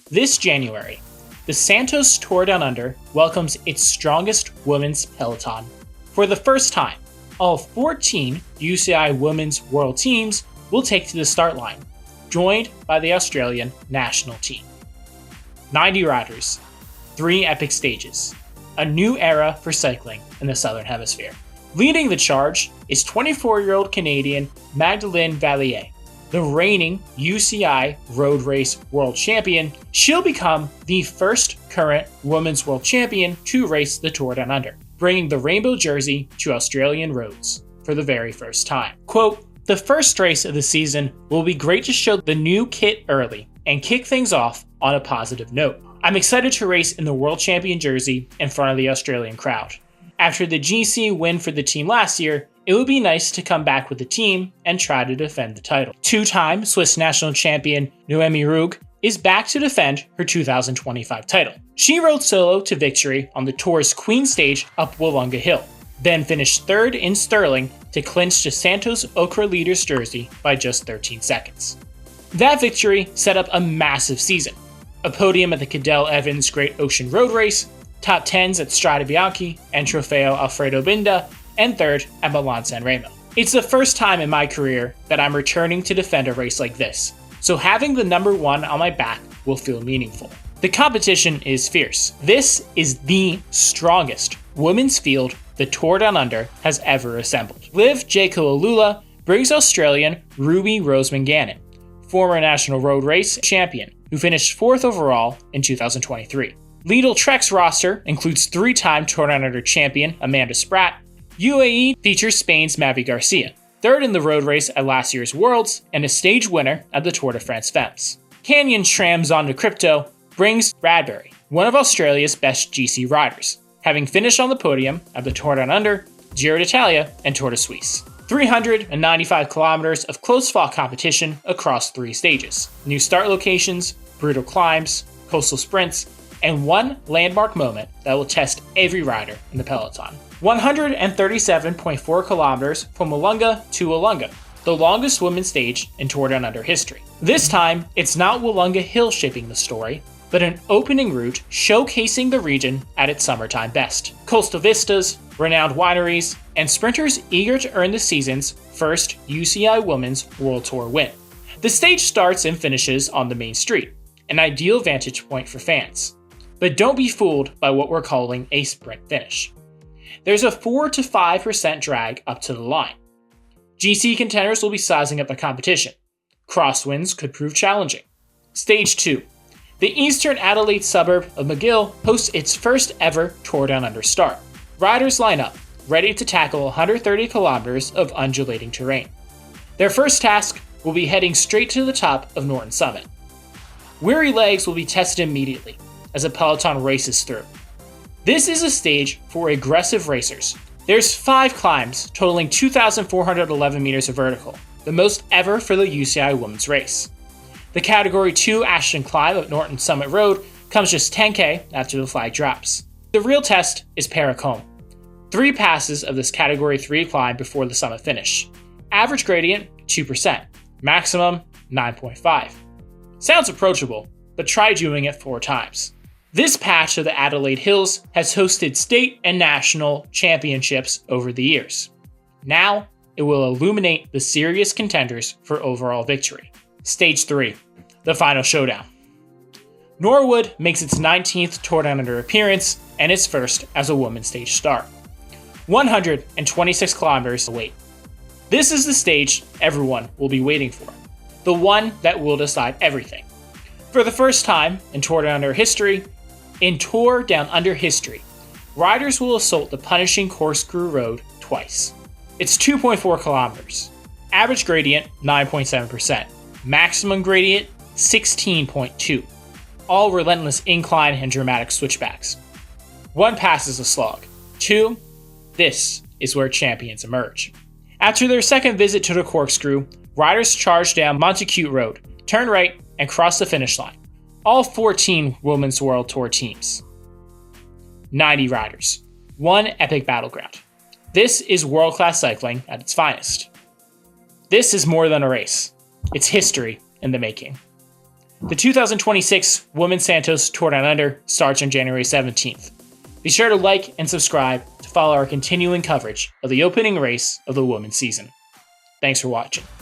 This January, the Santos Tour Down Under welcomes its strongest women's peloton. For the first time, all 14 UCI women's world teams will take to the start line, joined by the Australian national team. 90 riders, 3 epic stages, a new era for cycling in the Southern Hemisphere. Leading the charge is 24-year-old Canadian Magdalene Valliere, the reigning UCI road race world champion. She'll become the first current women's world champion to race the Tour Down Under, bringing the rainbow jersey to Australian roads for the very first time. Quote, "The first race of the season will be great to show the new kit early and kick things off on a positive note. I'm excited to race in the world champion jersey in front of the Australian crowd. After the GC win for the team last year, it would be nice to come back with the team and try to defend the title." Two-time Swiss national champion Noemi Rugg is back to defend her 2025 title. She rode solo to victory on the Tour's Queen stage up Wollonga Hill, then finished third in Stirling to clinch the Santos Ochre Leaders jersey by just 13 seconds. That victory set up a massive season. A podium at the Cadel Evans Great Ocean Road Race, top 10s at Strade Bianche and Trofeo Alfredo Binda, and third at Milan San Remo. It's the first time in my career that I'm returning to defend a race like this, so having the number 1 on my back will feel meaningful. The competition is fierce. This is the strongest women's field the Tour Down Under has ever assembled. Liv Jaco Alula brings Australian Ruby Roseman Gannon, former National Road Race champion, who finished 4th overall in 2023. Lidl Trek's roster includes 3-time Tour Down Under champion Amanda Spratt. UAE features Spain's Mavi Garcia, third in the road race at last year's Worlds, and a stage winner at the Tour de France Femmes. Canyon SRAM Zonda Crypto brings Bradbury, one of Australia's best GC riders, having finished on the podium at the Tour Down Under, Giro d'Italia, and Tour de Suisse. 395 kilometers of close-fought competition across 3 stages, new start locations, brutal climbs, coastal sprints, and one landmark moment that will test every rider in the peloton. 137.4 kilometers from Wollonga to Wollonga, the longest women's stage in Tour Down Under history. This time, it's not Wollonga Hill shaping the story, but an opening route showcasing the region at its summertime best. Coastal vistas, renowned wineries, and sprinters eager to earn the season's first UCI Women's World Tour win. The stage starts and finishes on the main street, an ideal vantage point for fans. But don't be fooled by what we're calling a sprint finish. There's a 4 to 5% drag up to the line. GC contenders will be sizing up the competition. Crosswinds could prove challenging. Stage 2. The eastern Adelaide suburb of McGill hosts its first ever Tour Down Under start. Riders line up, ready to tackle 130 kilometers of undulating terrain. Their first task will be heading straight to the top of Norton Summit. Weary legs will be tested immediately as a peloton races through. This is a stage for aggressive racers. There's 5 climbs totaling 2,411 meters of vertical, the most ever for the UCI women's race. The Category 2 Ashton climb at Norton Summit Road comes just 10k after the flag drops. The real test is Paracombe. 3 passes of this Category 3 climb before the summit finish. Average gradient, 2%. Maximum, 9.5. Sounds approachable, but try doing it 4 times. This patch of the Adelaide Hills has hosted state and national championships over the years. Now, it will illuminate the serious contenders for overall victory. Stage 3, the final showdown. Norwood makes its 19th Tour Down Under appearance and its first as a women's stage start. 126 kilometers await. This is the stage everyone will be waiting for, the one that will decide everything. For the first time in Tour Down Under history, riders will assault the punishing Corkscrew Road twice. It's 2.4 kilometers. Average gradient, 9.7%. Maximum gradient, 16.2. All relentless incline and dramatic switchbacks. 1 pass is a slog. 2, this is where champions emerge. After their second visit to the Corkscrew, riders charge down Montacute Road, turn right, and cross the finish line. All 14 Women's World Tour teams. 90 riders. 1 epic battleground. This is world-class cycling at its finest. This is more than a race. It's history in the making. The 2026 Women's Santos Tour Down Under starts on January 17th. Be sure to like and subscribe to follow our continuing coverage of the opening race of the women's season. Thanks for watching.